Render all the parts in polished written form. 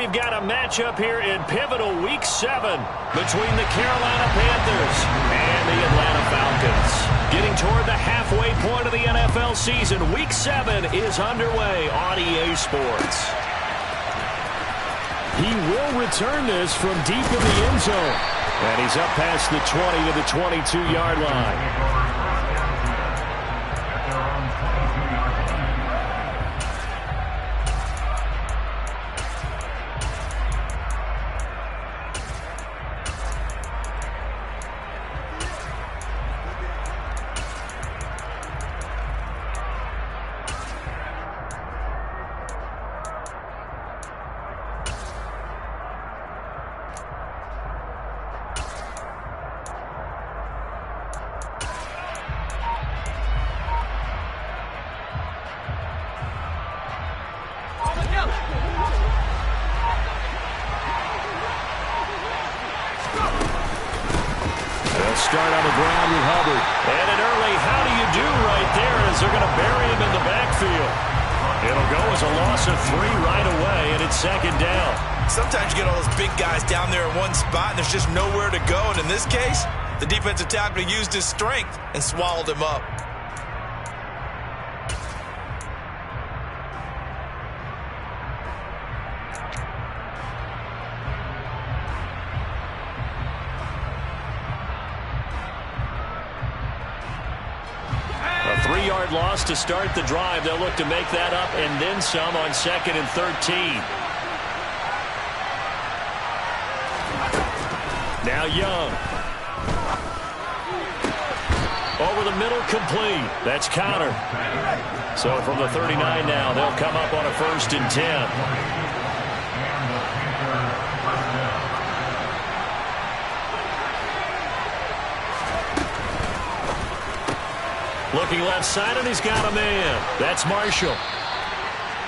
we've got a matchup here in pivotal Week 7 between the Carolina Panthers and the Atlanta Falcons. Getting toward the halfway point of the NFL season, Week 7 is underway on EA Sports. He will return this from deep in the end zone. And he's up past the 20 to the 22-yard line. Start on the ground with Hubbard. And an early how do you do right there as they're going to bury him in the backfield. It'll go as a loss of 3 right away, and it's second down. Sometimes you get all those big guys down there in one spot, and there's just nowhere to go. And in this case, the defensive tackle used his strength and swallowed him up. A 3-yard loss to start the drive. They'll look to make that up and then some on 2nd and 13. Now Young. Over the middle, complete. That's Connor. So from the 39 now, they'll come up on a 1st and 10. Looking left side, and he's got a man. That's Marshall.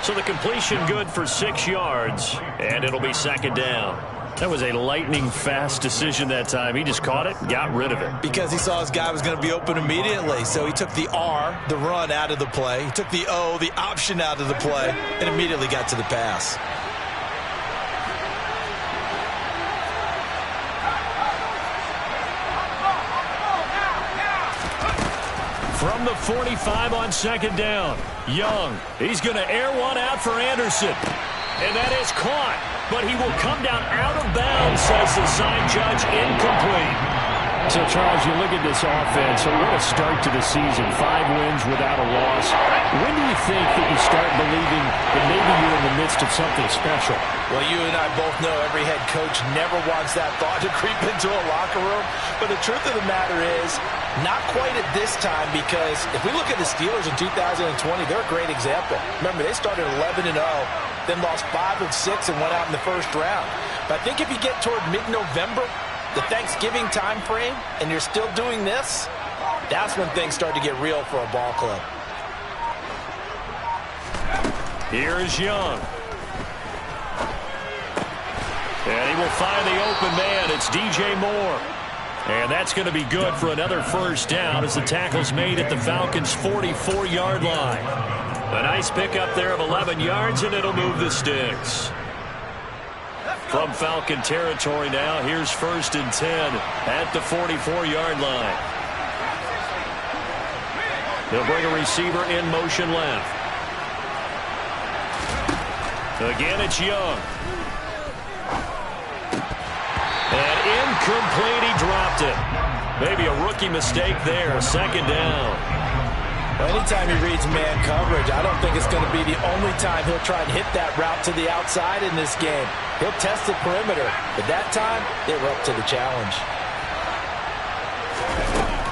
So the completion good for 6 yards, and it'll be second down. That was a lightning-fast decision that time. He just caught it and got rid of it. Because he saw his guy was going to be open immediately. So he took the R, the run, out of the play. He took the O, the option, out of the play, and immediately got to the pass. From the 45 on second down, Young. He's going to air one out for Anderson. And that is caught. But he will come down out of bounds, says the sign judge, incomplete. So, Charles, you look at this offense, so what a start to the season. 5 wins without a loss. When do you think that you start believing that maybe you're in the midst of something special? Well, you and I both know every head coach never wants that thought to creep into a locker room. But the truth of the matter is, not quite at this time, because if we look at the Steelers in 2020, they're a great example. Remember, they started 11-0, then lost 5 of 6 and went out in the first round. But I think if you get toward mid-November, the Thanksgiving time frame, and you're still doing this, that's when things start to get real for a ball club. Here is Young. And he will find the open man. It's DJ Moore. And that's going to be good for another first down as the tackle's made at the Falcons' 44-yard line. A nice pickup there of 11 yards, and it'll move the sticks. From Falcon territory now, here's 1st and 10 at the 44-yard line. They'll bring a receiver in motion left. Again, it's Young. And incomplete, he dropped it. Maybe a rookie mistake there, second down. Well, anytime he reads man coverage, I don't think it's going to be the only time he'll try and hit that route to the outside in this game. He'll test the perimeter, but that time, they were up to the challenge.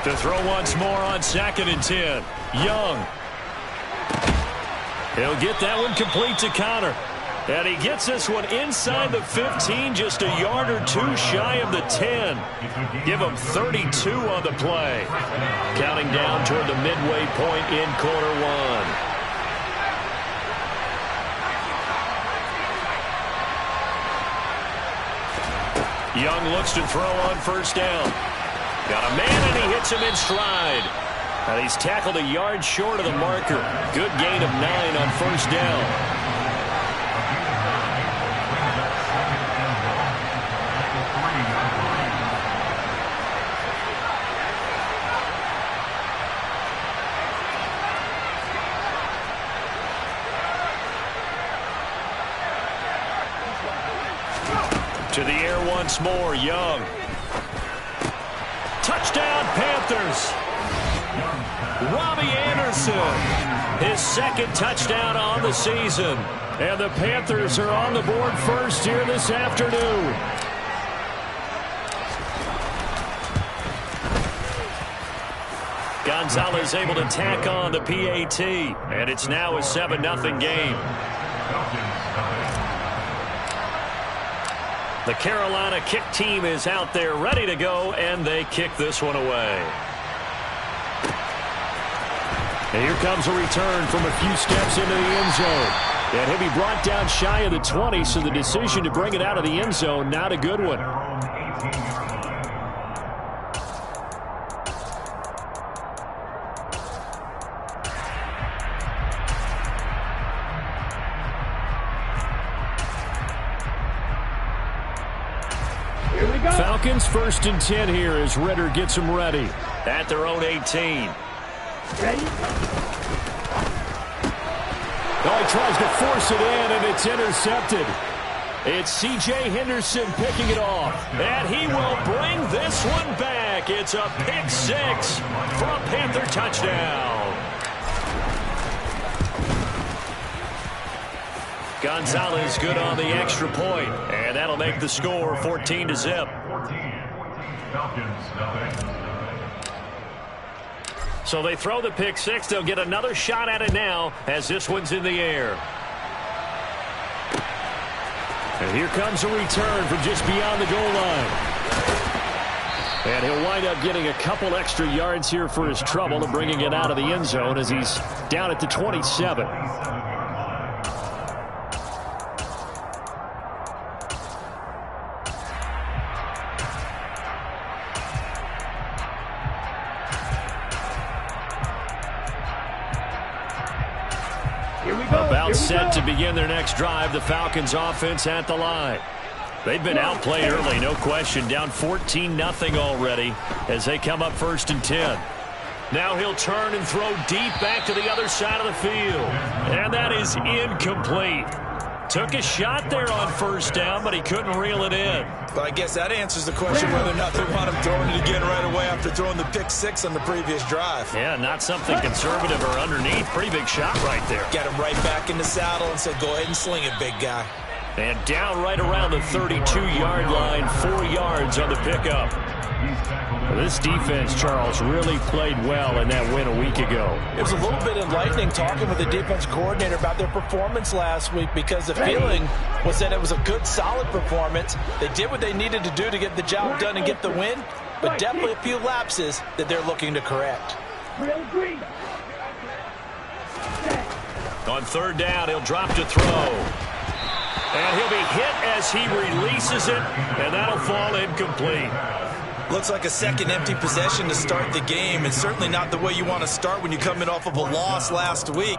To throw once more on 2nd and 10. Young. He'll get that one complete to Connor. And he gets this one inside the 15, just a yard or 2 shy of the 10. Give him 32 on the play. Counting down toward the midway point in quarter 1. Young looks to throw on 1st down. Got a man, and he hits him in stride. And he's tackled a yard short of the marker. Good gain of 9 on 1st down. To the air once more, Young. Touchdown, Panthers. Robbie Anderson, his second touchdown on the season. And the Panthers are on the board first here this afternoon. Gonzalez able to tack on the PAT, and it's now a 7-0 game. The Carolina kick team is out there ready to go, and they kick this one away. And here comes a return from a few steps into the end zone. And he'll be brought down shy of the 20, so the decision to bring it out of the end zone, not a good one. Falcons 1st and 10 here as Ritter gets them ready at their own 18. Ready? Oh, he tries to force it in, and it's intercepted. It's C.J. Henderson picking it off, and he will bring this one back. It's a pick six for a Panther touchdown. Gonzalez good on the extra point, and that'll make the score 14-0. So they throw the pick six. They'll get another shot at it now as this one's in the air. And here comes a return from just beyond the goal line. And he'll wind up getting a couple extra yards here for his trouble and bringing it out of the end zone as he's down at the 27. About set to begin their next drive. The Falcons offense at the line. They've been outplayed early, no question. Down 14-0 already as they come up 1st and 10. Now he'll turn and throw deep back to the other side of the field. And that is incomplete. Took a shot there on 1st down, but he couldn't reel it in. But I guess that answers the question whether or not they want him throwing it again right away after throwing the pick six on the previous drive. Yeah, not something conservative or underneath. Pretty big shot right there. Got him right back in the saddle and said, go ahead and sling it, big guy. And down right around the 32-yard line, 4 yards on the pickup. This defense, Charles, really played well in that win a week ago. It was a little bit enlightening talking with the defense coordinator about their performance last week because the feeling was that it was a good, solid performance. They did what they needed to do to get the job done and get the win, but definitely a few lapses that they're looking to correct. On 3rd down, he'll drop to throw. And he'll be hit as he releases it, and that'll fall incomplete. Looks like a second empty possession to start the game, and certainly not the way you want to start when you're coming off of a loss last week.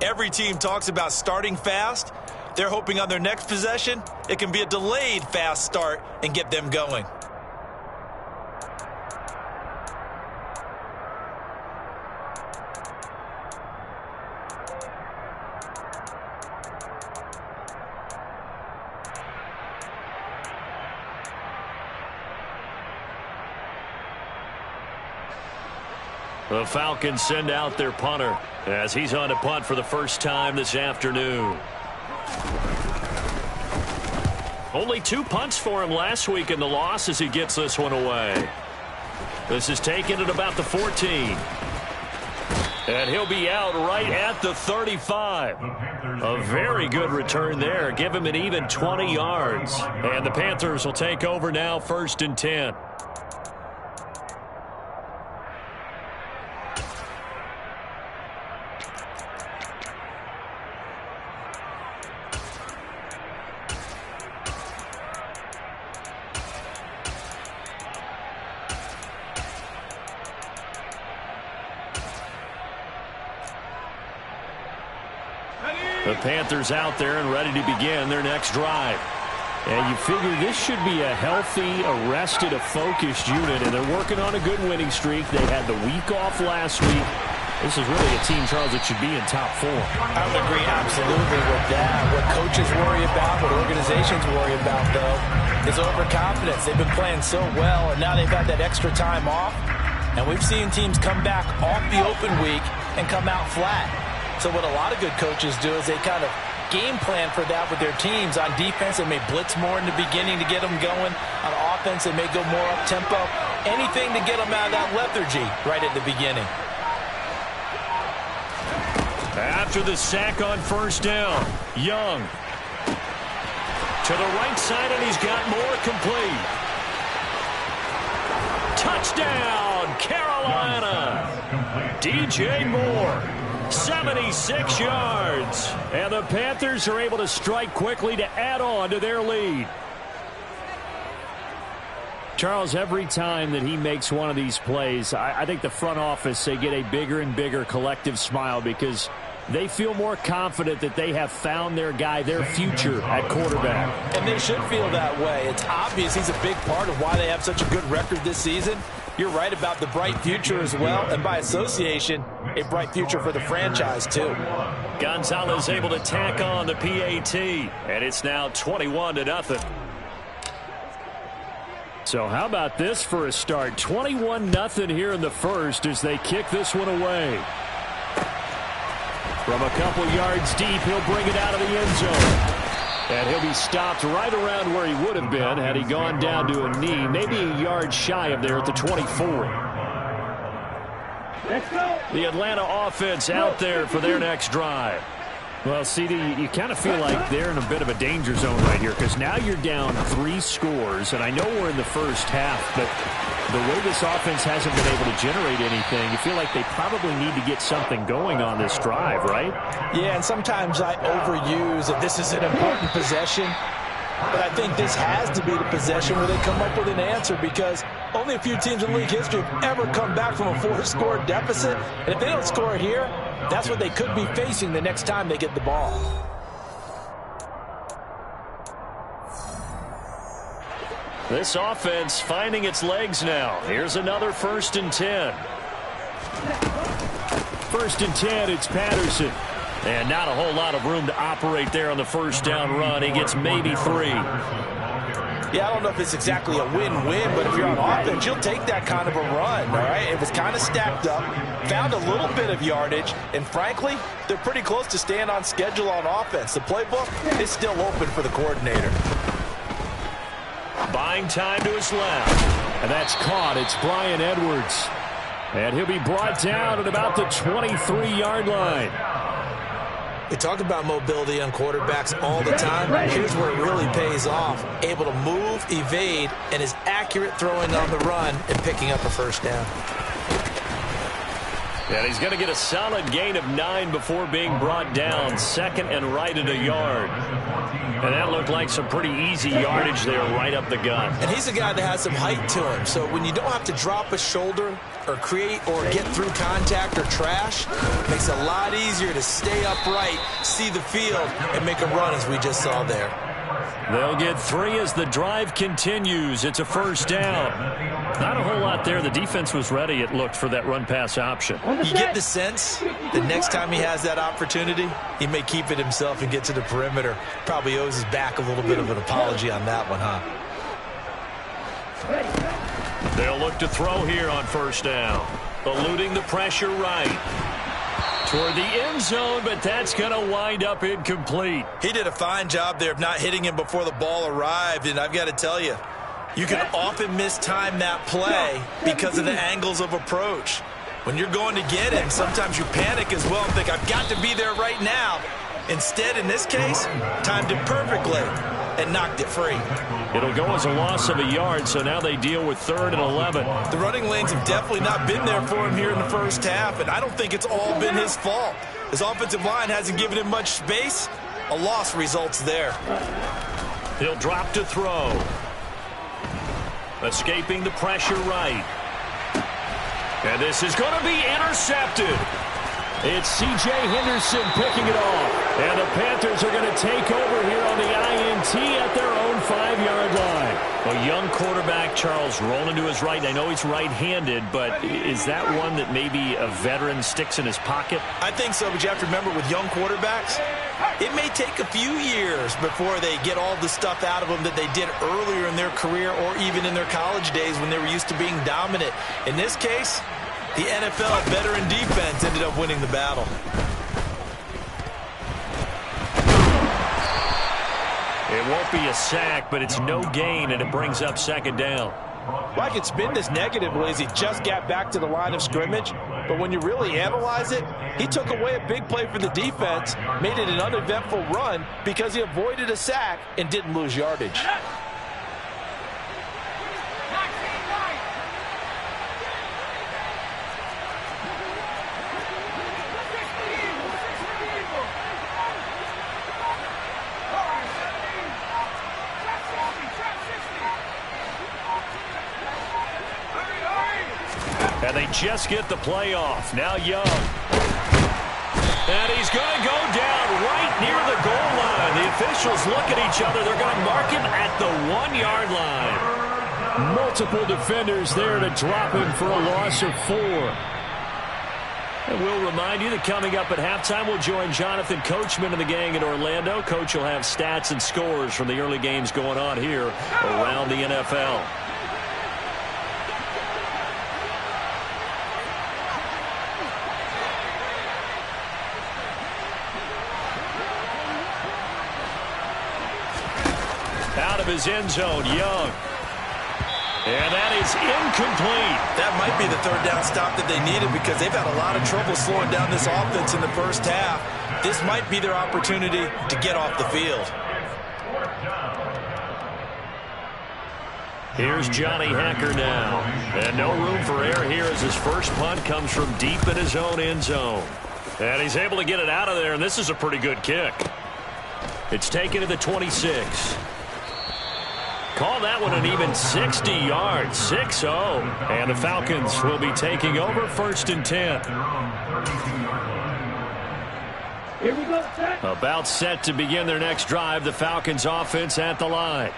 Every team talks about starting fast. They're hoping on their next possession, it can be a delayed fast start and get them going. The Falcons send out their punter as he's on to punt for the first time this afternoon. Only 2 punts for him last week in the loss as he gets this one away. This is taken at about the 14. And he'll be out right at the 35. A very good return there. Give him an even 20 yards. And the Panthers will take over now 1st and 10. The Panthers out there and ready to begin their next drive. And you figure this should be a healthy, arrested, a focused unit, and they're working on a good winning streak. They had the week off last week. This is really a team, Charles, that should be in top 4. I would agree absolutely with that. What coaches worry about, what organizations worry about, though, is overconfidence. They've been playing so well, and now they've had that extra time off. And we've seen teams come back off the open week and come out flat. So what a lot of good coaches do is they kind of game plan for that with their teams. On defense, they may blitz more in the beginning to get them going. On offense, they may go more up-tempo. Anything to get them out of that lethargy right at the beginning. After the sack on first down, Young to the right side, and he's got more complete. Touchdown, Carolina. DJ Moore, 76 yards. And the Panthers are able to strike quickly to add on to their lead. Charles, every time that he makes one of these plays, I think the front office, they get a bigger and bigger collective smile because they feel more confident that they have found their guy, their future at quarterback. And they should feel that way. It's obvious he's a big part of why they have such a good record this season. You're right about the bright future as well, and by association, a bright future for the franchise too. Gonzalez able to tack on the PAT, and it's now 21-0. So how about this for a start? 21-0 here in the first as they kick this one away. From a couple yards deep, he'll bring it out of the end zone. And he'll be stopped right around where he would have been had he gone down to a knee, maybe a yard shy of there at the 24. Let's go. The Atlanta offense out there for their next drive. Well, CD, you kind of feel like they're in a bit of a danger zone right here because now you're down 3 scores, and I know we're in the first half, but the way this offense hasn't been able to generate anything, you feel like they probably need to get something going on this drive, right? Yeah, and sometimes I overuse that this is an important possession, but I think this has to be the possession where they come up with an answer because only a few teams in league history have ever come back from a 4-score deficit, and if they don't score here, that's what they could be facing the next time they get the ball. This offense finding its legs now. Here's another 1st and 10. 1st and 10, it's Patterson. And not a whole lot of room to operate there on the first down run. He gets maybe 3. Yeah, I don't know if it's exactly a win-win, but if you're on offense, you'll take that kind of a run, all right? It was kind of stacked up, found a little bit of yardage, and frankly, they're pretty close to staying on schedule on offense. The playbook is still open for the coordinator. Buying time to his left. And that's caught. It's Bryan Edwards. And he'll be brought down at about the 23-yard line. We talk about mobility on quarterbacks all the time. Here's where it really pays off. Able to move, evade, and is accurate throwing on the run and picking up a first down. And he's going to get a solid gain of 9 before being brought down. 2nd and right at a yard. And that looked like some pretty easy yardage there right up the gut. And he's a guy that has some height to him. So when you don't have to drop a shoulder or create or get through contact or trash, it makes it a lot easier to stay upright, see the field, and make a run as we just saw there. They'll get 3 as the drive continues. It's a first down. Not a whole lot there. The defense was ready, it looked, for that run-pass option. You get the sense that next time he has that opportunity, he may keep it himself and get to the perimeter. Probably owes his back a little bit of an apology on that one, huh? They'll look to throw here on first down. Eluding the pressure right. Toward the end zone, but that's going to wind up incomplete. He did a fine job there of not hitting him before the ball arrived, and I've got to tell you, you can often mistime that play because of the angles of approach. When you're going to get him, sometimes you panic as well and think, I've got to be there right now. Instead, in this case, timed it perfectly and knocked it free. It'll go as a loss of a yard, so now they deal with 3rd and 11. The running lanes have definitely not been there for him here in the first half, and I don't think it's all been his fault. His offensive line hasn't given him much space. A loss results there. He'll drop to throw. Escaping the pressure right. And this is going to be intercepted. It's C.J. Henderson picking it off. And the Panthers are going to take over here on the INT at their own 5-yard line. A young quarterback, Charles, rolling to his right. I know he's right-handed, but is that one that maybe a veteran sticks in his pocket? I think so, but you have to remember with young quarterbacks, It may take a few years before they get all the stuff out of them that they did earlier in their career or even in their college days when they were used to being dominant. In this case, the NFL veteran defense ended up winning the battle. It won't be a sack, but it's no gain, and it brings up second down. Well, I could spin this negatively as he just got back to the line of scrimmage, but when you really analyze it, he took away a big play for the defense, made it an uneventful run because he avoided a sack and didn't lose yardage. And they just get the play off. Now Young. And he's going to go down right near the goal line. The officials look at each other. They're going to mark him at the 1-yard line. Multiple defenders there to drop him for a loss of 4. And we'll remind you that coming up at halftime, we'll join Jonathan Coachman and the gang in Orlando. Coach will have stats and scores from the early games going on here around the NFL. Out of his end zone, Young. And that is incomplete. That might be the third down stop that they needed because they've had a lot of trouble slowing down this offense in the first half. This might be their opportunity to get off the field. Here's Johnny Hacker now. And no room for error here as his first punt comes from deep in his own end zone. And he's able to get it out of there, and this is a pretty good kick. It's taken to the 26. Call that one an even 60 yards, 6-0. And the Falcons will be taking over 1st and 10. Here we go, set. About set to begin their next drive, the Falcons offense at the line.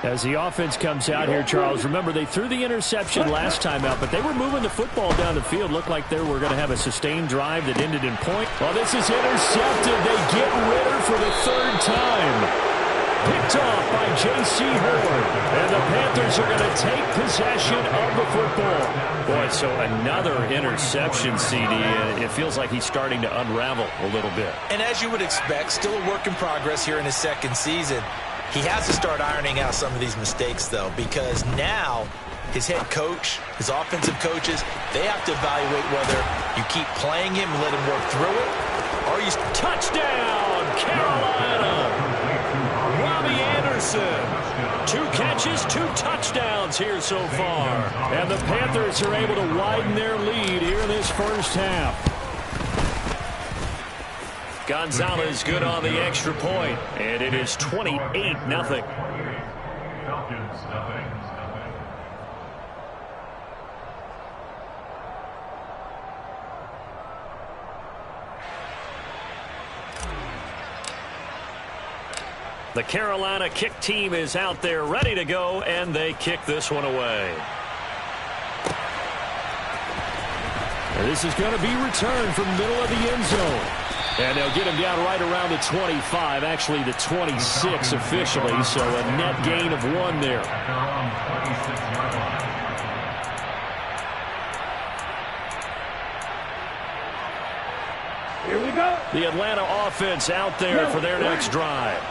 As the offense comes out here, Charles, remember they threw the interception last time out, but they were moving the football down the field. Looked like they were going to have a sustained drive that ended in point. Well, this is intercepted. They get Ritter for the 3rd time. Picked off by J.C. Horn. And the Panthers are going to take possession of the football. Boy, so another interception, CD, and it feels like he's starting to unravel a little bit. And as you would expect, still a work in progress here in his second season. He has to start ironing out some of these mistakes, though, because now his head coach, his offensive coaches, they have to evaluate whether you keep playing him and let him work through it, or you... Touchdown, Carolina! Robbie Anderson. 2 catches, 2 touchdowns here so far. And the Panthers are able to widen their lead here in this first half. Gonzalez good on the extra point, and it is 28-0. The Carolina kick team is out there ready to go, and they kick this one away. And this is going to be returned from the middle of the end zone. And they'll get him down right around the 25, actually the 26 officially, so a net gain of 1 there. Here we go. The Atlanta offense out there for their next drive.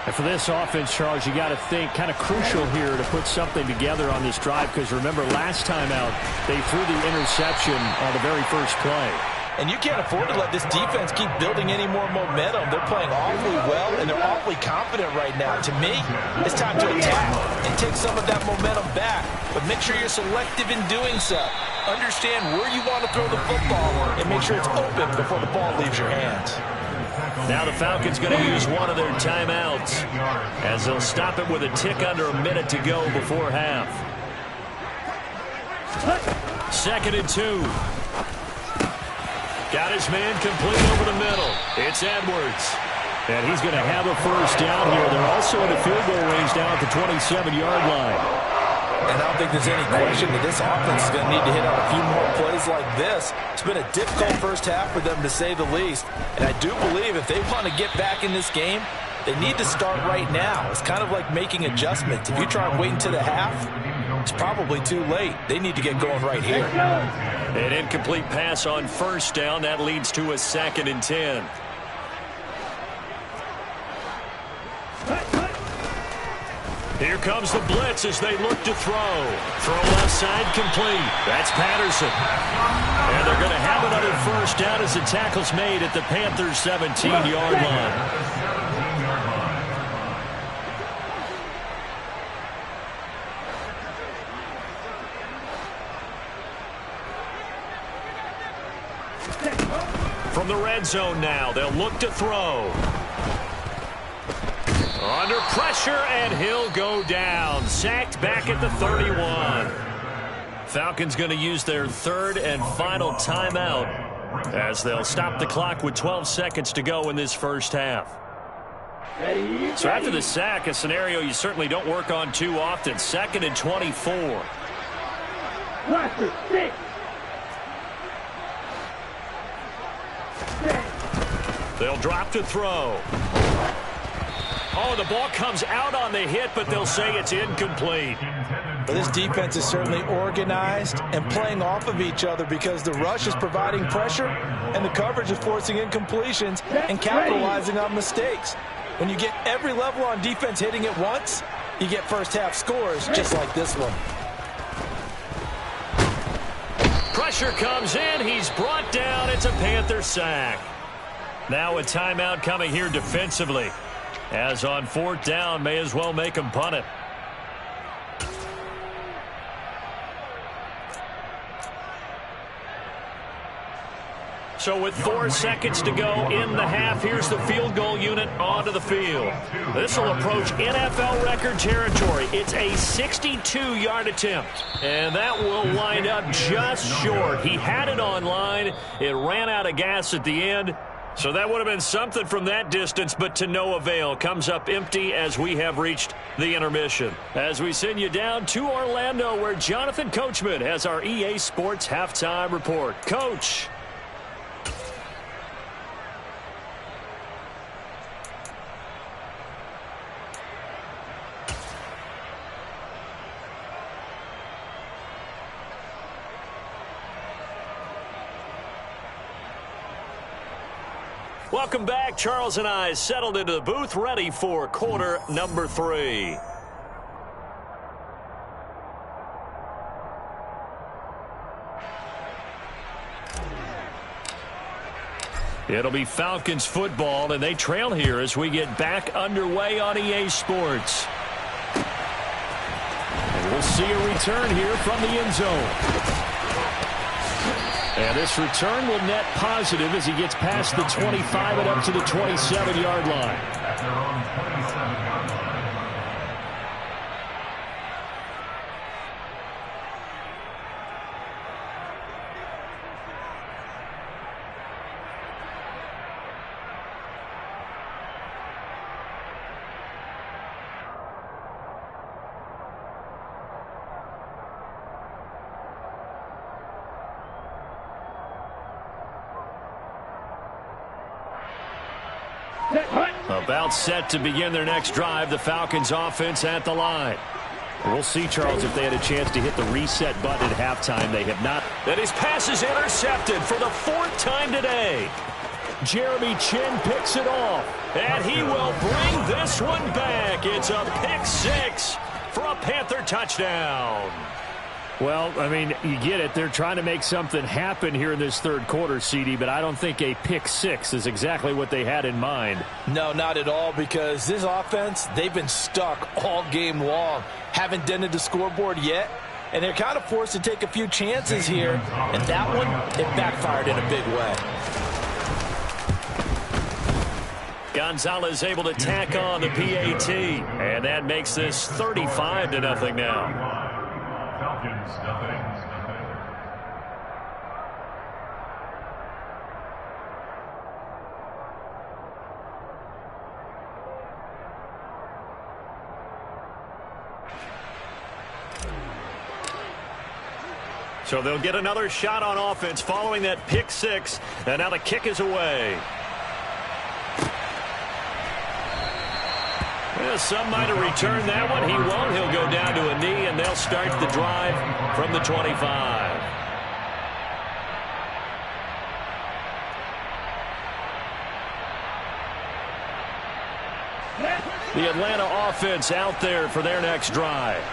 And for this offense, Charles, you got to think kind of crucial here to put something together on this drive, because remember last time out they threw the interception on the very first play. And you can't afford to let this defense keep building any more momentum. They're playing awfully well, and they're awfully confident right now. To me, it's time to attack and take some of that momentum back. But make sure you're selective in doing so. Understand where you want to throw the football and make sure it's open before the ball leaves your hands. Now the Falcons going to use one of their timeouts as they'll stop it with a tick under a minute to go before half. 2nd and 2. Got his man complete over the middle. It's Edwards. And he's going to have a first down here. They're also in the field goal range down at the 27-yard line. And I don't think there's any question that this offense is going to need to hit on a few more plays like this. It's been a difficult first half for them, to say the least. And I do believe if they want to get back in this game, they need to start right now. It's kind of like making adjustments. If you try and wait until the half, it's probably too late. They need to get going right here. An incomplete pass on first down. That leads to a 2nd and 10. Here comes the blitz as they look to throw. Throw left side complete. That's Patterson. And they're going to have another first down as the tackle's made at the Panthers' 17-yard line. From the red zone now, they'll look to throw. Under pressure, and he'll go down. Sacked back at the 31. Falcons going to use their 3rd and final timeout as they'll stop the clock with 12 seconds to go in this first half. So after the sack, a scenario you certainly don't work on too often. 2nd and 24. They'll drop to throw. Oh, the ball comes out on the hit, but they'll say it's incomplete. But this defense is certainly organized and playing off of each other because the rush is providing pressure and the coverage is forcing incompletions and capitalizing on mistakes. When you get every level on defense hitting it once, you get first half scores just like this one. Pressure comes in. He's brought down. It's a Panther sack. Now a timeout coming here defensively. As on 4th down, may as well make him punt it. So with 4 seconds to go in the half, here's the field goal unit onto the field. This will approach NFL record territory. It's a 62-yard attempt, and that will wind up just short. He had it on line. It ran out of gas at the end. So that would have been something from that distance, but to no avail. Comes up empty as we have reached the intermission. As we send you down to Orlando, where Jonathan Coachman has our EA Sports halftime report. Coach. Welcome back. Charles and I settled into the booth, ready for quarter number 3. It'll be Falcons football, and they trail here as we get back underway on EA Sports. And we'll see a return here from the end zone. And this return will net positive as he gets past the 25 and up to the 27-yard line. About set to begin their next drive. The Falcons offense at the line. We'll see, Charles, if they had a chance to hit the reset button at halftime. They have not. And his pass is intercepted for the 4th time today. Jeremy Chin picks it off, and he will bring this one back. It's a pick 6 for a Panther touchdown. Well, I mean, you get it. They're trying to make something happen here in this 3rd quarter, CD, but I don't think a pick 6 is exactly what they had in mind. No, not at all, because this offense, they've been stuck all game long. Haven't dented the scoreboard yet, and they're kind of forced to take a few chances here, and that one, it backfired in a big way. Gonzalez able to tack on the PAT, and that makes this 35-0 now. Falcons, nothing. So they'll get another shot on offense following that pick six. And now the kick is away. Well, some might have returned that one. He won't. He'll go down to a knee, and they'll start the drive from the 25. The Atlanta offense out there for their next drive.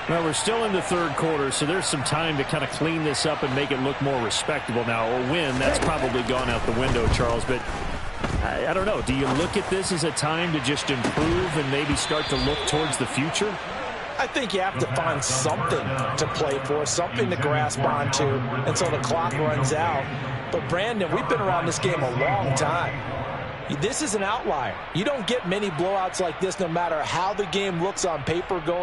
Well, we're still in the third quarter, so there's some time to kind of clean this up and make it look more respectable. Now, a win, that's probably gone out the window, Charles, but I don't know. Do you look at this as a time to just improve and maybe start to look towards the future? I think you have to find something to play for, something to grasp onto until the clock runs out. But, Brandon, we've been around this game a long time. This is an outlier. You don't get many blowouts like this no matter how the game looks on paper going